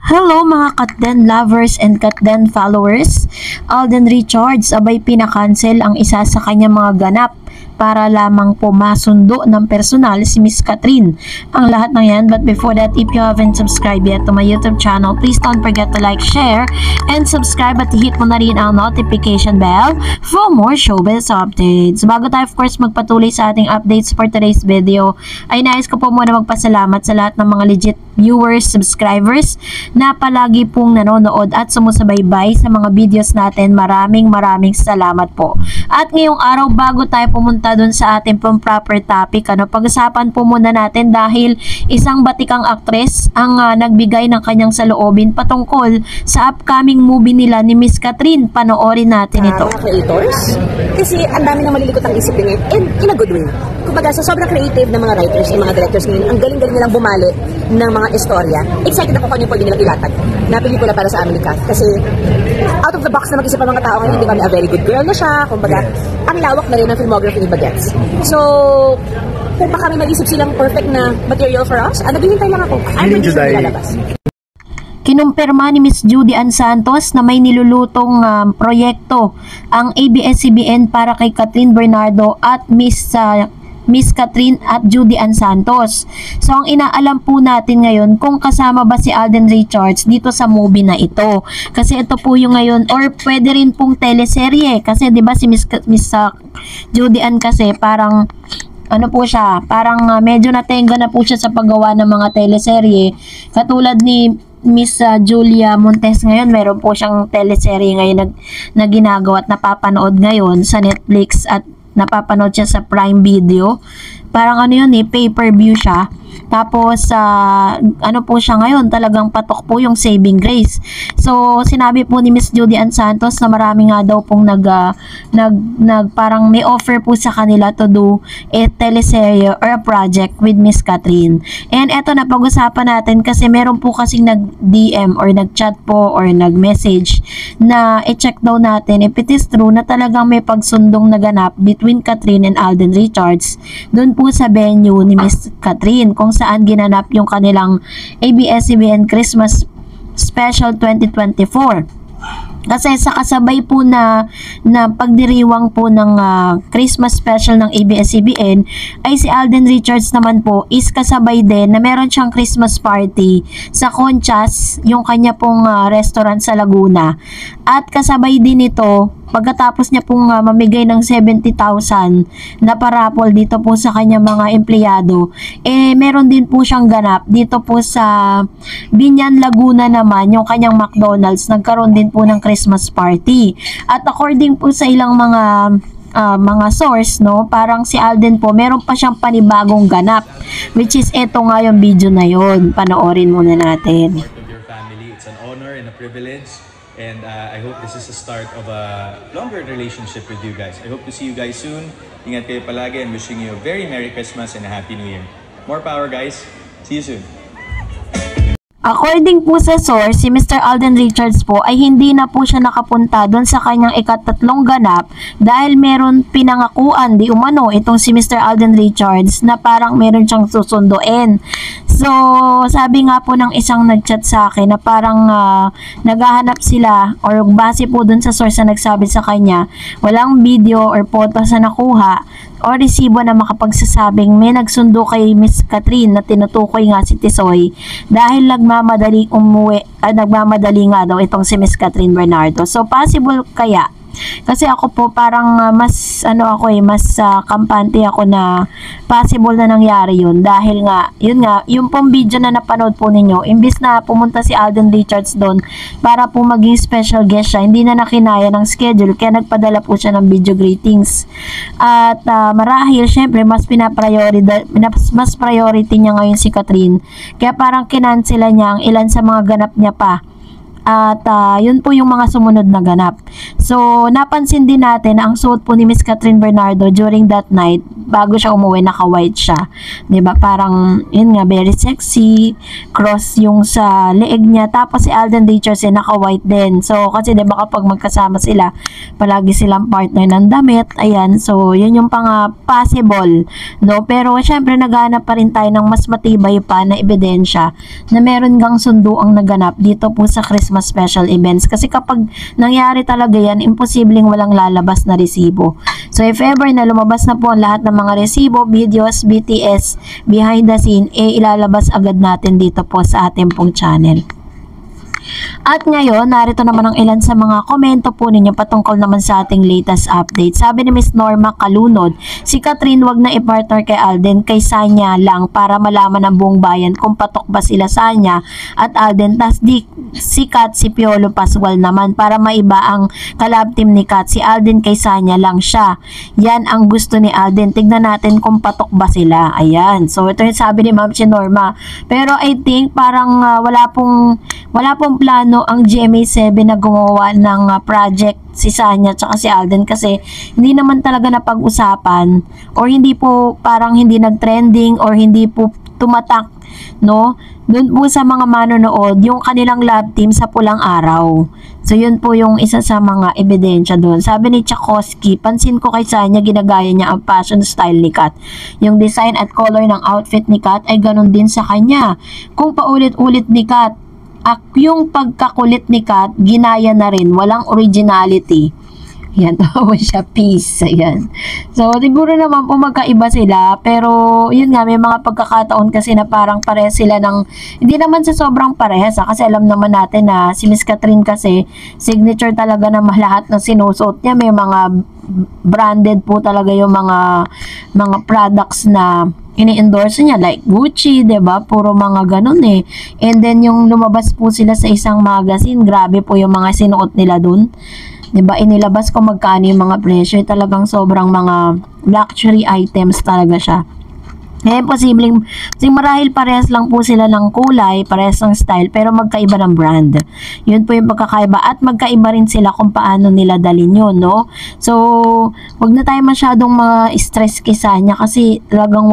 Hello mga Katden lovers and Katden followers. Alden Richards abay pinakancel ang isa sa kanyang mga ganap para lamang po masundo ng personal si Miss Catherine. Ang lahat ng yan, but before that, if you haven't subscribed yet to my YouTube channel, please don't forget to like, share, and subscribe at hit mo na rin ang notification bell for more showbiz updates. Bago tayo of course magpatuloy sa ating updates for today's video, ay nais ko po muna magpasalamat sa lahat ng mga legit viewers, subscribers na palagi pong nanonood at sumusubaybay sa mga videos natin. Maraming salamat po. At ngayong araw, bago tayo pumunta dun sa ating pong proper topic, pag-usapan po muna natin dahil isang batikang actress ang nagbigay ng kanyang saloobin patungkol sa upcoming movie nila ni Miss Catherine. Panoorin natin ito. Mga creators, kasi ang dami na malilikot ang isipin and in a good way. Kumbaga, sa sobrang creative ng mga writers and mga directors ngayon, ang galing-galing nilang bumali ng mga istorya. Excited ako kung ano yung pwede nilang ilatag na pelikula para sa America. Kasi out of the box na mag-isip ang mga tao ngayon, di ba, may a very good girl na siya. Kumbaga, ang lawak na rin ng filmography ni Bagets. So, kung baka may mag-isip silang perfect na material for us, naghihintay lang ako. I'm ready na nilalabas. Kinumpirma ni Miss Judy Ann Santos na may nilulutong proyekto ang ABS-CBN para kay Catherine Bernardo at Miss Catherine at Judy Ann Santos. So, ang inaalam po natin ngayon kung kasama ba si Alden Richards dito sa movie na ito. Kasi ito po yung ngayon, or pwede rin pong teleserye. Kasi 'di ba si Miss Judy Ann kasi parang ano po siya, parang medyo natenga na po siya sa paggawa ng mga teleserye. Katulad ni Miss Julia Montes ngayon, meron po siyang teleserye ngayon na ginagawa at napapanood ngayon sa Netflix at napapanood siya sa Prime Video. Parang ano yun pay-per-view siya. Tapos, ano po siya ngayon, talagang patok po yung Saving Grace. So, sinabi po ni Miss Judy Ann Santos na marami nga daw pong parang may offer po sa kanila to do a teleserye or a project with Miss Catherine. And eto na, pag-usapan natin kasi meron po kasing nag-DM or nag-chat po or nag-message na i-check daw natin if it is true na talagang may pagsundong naganap between Catherine and Alden Richards doon po sa venue ni Miss Catherine kung saan ginanap yung kanilang ABS-CBN Christmas Special 2024. Kasi sa kasabay po na pagdiriwang po ng Christmas special ng ABS-CBN ay si Alden Richards naman po is kasabay din na meron siyang Christmas party sa Conchas, yung kanya pong restaurant sa Laguna. At kasabay din ito, pagkatapos niya pong mamigay ng 70,000 na parapol dito po sa kanyang mga empleyado, meron din po siyang ganap dito po sa Binyan, Laguna naman, yung kanyang McDonald's, nagkaroon din po ng Christmas party. At according po sa ilang mga source, parang si Alden po, meron pa siyang panibagong ganap, which is eto nga yung video na yon. Panoorin muna natin. Your family, it's an honor and a privilege. And I hope this is the start of a longer relationship with you guys. I hope to see you guys soon. Ingat kayo palagi and wishing you a very Merry Christmas and a Happy New Year. More power, guys. See you soon. According po sa source, si Mr. Alden Richards po ay hindi na po siya nakapunta doon sa kanyang ikatatlong ganap dahil meron pinangakuan di umano itong si Mr. Alden Richards na parang meron siyang susunduin. So, sabi nga po ng isang nagchat sa akin na parang naghahanap sila or base po doon sa source na nagsabi sa kanya, walang video or photos na nakuha o resibo na makapagsasabing may nagsundo kay Miss Catherine na tinutukoy nga si Tisoy dahil nagmamadali nga daw itong si Miss Catherine Bernardo. So, possible kaya? Kasi ako po parang mas kampante ako na possible na nangyari yun dahil nga, yung pong video na napanood po ninyo, imbis na pumunta si Alden Richards doon para po maging special guest siya, hindi na nakinaya ng schedule kaya nagpadala po siya ng video greetings. At marahil syempre mas priority niya ngayon si Catherine kaya parang kinansela niya ang ilan sa mga ganap niya pa. At yun po yung mga sumunod na ganap. So, napansin din natin na ang suot po ni Miss Catherine Bernardo during that night, bago siya umuwi, naka-white siya. 'Di ba? Parang, yun nga, very sexy, cross yung sa leeg niya. Tapos si Alden Richards naka-white din. So, kasi 'di ba kapag magkasama sila, palagi silang partner ng damit. Ayan, so, yun yung possible, no? Pero, syempre, naghanap pa rin tayo ng mas matibay pa na ebidensya na meron gang sundo ang naganap dito po sa Christmas special events. Kasi kapag nangyari talaga yan, imposibleng walang lalabas na resibo. So, if ever na lumabas na po ang lahat ng mga resibo, videos, BTS, behind the scene, ilalabas agad natin dito po sa ating pong channel. At ngayon, narito naman ang ilan sa mga komento po ninyo patungkol naman sa ating latest update. Sabi ni Miss Norma Kalunod, si Catherine wag na i-partner kay Alden, kay Sanya lang para malaman ng buong bayan kung patok ba sila Sanya at Alden. Tas di si Kat, si Piolo Pascual naman para maiba ang collab team ni Kat. Si Alden kay Sanya lang siya. Yan ang gusto ni Alden. Tignan natin kung patok ba sila. Ayan. So, ito yung sabi ni Ma'am si Norma. Pero I think parang wala pong plano ang GMA7 na gumawa ng project si Sanya at si Alden kasi hindi naman talaga napag-usapan or hindi po parang hindi nag-trending or hindi po tumatak, no? Doon po sa mga manonood yung kanilang love team sa Pulang Araw. So yun po yung isa sa mga ebidensya doon. Sabi ni Tchaikovsky, pansin ko kay Sanya ginagaya niya ang fashion style ni Kat. Yung design at color ng outfit ni Kat ay ganun din sa kanya. Kung paulit-ulit ni Kat, yung pagkakulit ni Kat, ginaya na rin. Walang originality. Yan, tawa siya, peace. Ayan. So, siguro naman po magkaiba sila. Pero, yun nga, may mga pagkakataon kasi na parang parehas sila ng, hindi naman sa sobrang parehas. Kasi alam naman natin na si Miss Catherine kasi, signature talaga na lahat ng sinusuot niya. May mga branded po talaga yung mga products na ini-endorse niya like Gucci, 'di ba? Puro mga ganun eh. And then yung lumabas po sila sa isang magazine, grabe po yung mga sinuot nila dun. 'Di ba? Inilabas ko magkano yung mga presyo, talagang sobrang mga luxury items talaga siya. Eh, posibleng, marahil parehas lang po sila ng kulay, parehas ng style, pero magkaiba ng brand. Yun po yung pagkakaiba. At magkaiba rin sila kung paano nila dalhin yun, no? So, wag na tayo masyadong ma-stress kay Sanya kasi talagang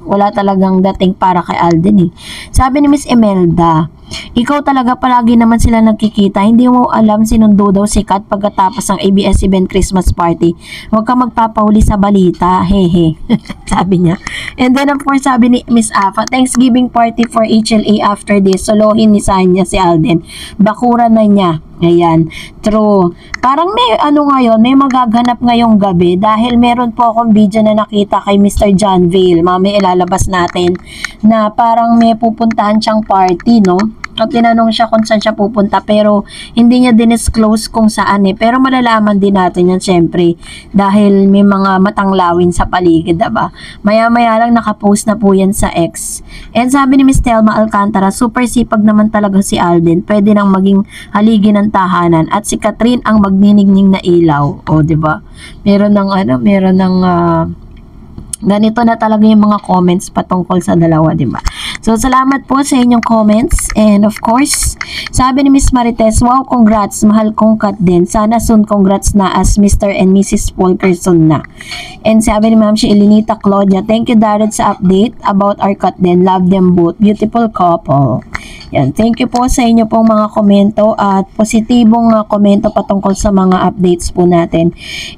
wala talagang dating para kay Alden eh. Sabi ni Miss Imelda, ikaw talaga palagi naman sila nagkikita. Hindi mo alam sinundo daw si Kat pagkatapos ng ABS-CBN Christmas party. Huwag ka magpapahuli sa balita. Hehe. Sabi niya. And then of course sabi ni Miss Afa, Thanksgiving party for HLA after this. Solohin ni Sanya si Alden. Bakura na niya. Ayan. True. Parang may ngayon, may magaganap ngayong gabi dahil meron po akong video na nakita kay Mr. John Vale. Mamaya ilalabas natin na parang may pupuntahan siyang party, no? At tinanong siya kung saan siya pupunta pero hindi niya dinisclose kung saan eh. Pero malalaman din natin yan syempre dahil may mga matanglawin sa paligid, diba? Maya-maya lang nakapost na po yan sa X. And sabi ni Miss Telma Alcantara, super sipag naman talaga si Alden. Pwede nang maging haligi ng tahanan at si Catherine ang magniningning na ilaw. O, diba? Meron ng ganito na talaga yung mga comments patungkol sa dalawa, diba? So, salamat po sa inyong comments. And of course, sabi ni Miss Marites, wow, congrats, mahal kong Kat din. Sana soon congrats na as Mr. and Mrs. Fulkerson na. And sabi ni Ma'am si Elenita Claudia, thank you Darren sa update about our Kat din. Love them both. Beautiful couple. Yan. Thank you po sa inyo pong mga komento at positibong komento patungkol sa mga updates po natin.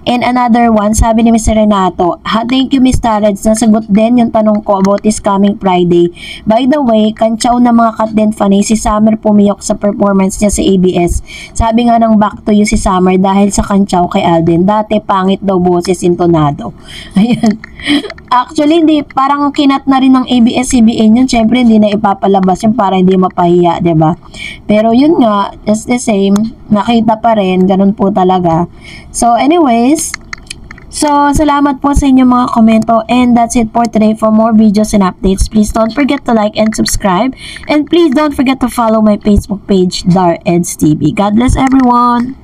And another one, sabi ni Mr. Renato, thank you Miss Tareds, nasagot din yung tanong ko about this coming Friday. By the way, kantsaw na mga Kat din fan si Summer pumiyok sa performance niya sa ABS. Sabi nga ng back to you si Summer dahil sa kantsaw kay Alden. Dati pangit daw boses intonado. Ayan. Actually, hindi, parang kinat na rin ng ABS-CBN yun. Siyempre, hindi na ipapalabas yun para hindi mapahiya, diba? Pero yun nga, just the same, nakita pa rin, ganun po talaga. So, anyways, salamat po sa inyong mga komento. And that's it for today. For more videos and updates, please don't forget to like and subscribe. And please don't forget to follow my Facebook page, Dar Eds TV. God bless everyone!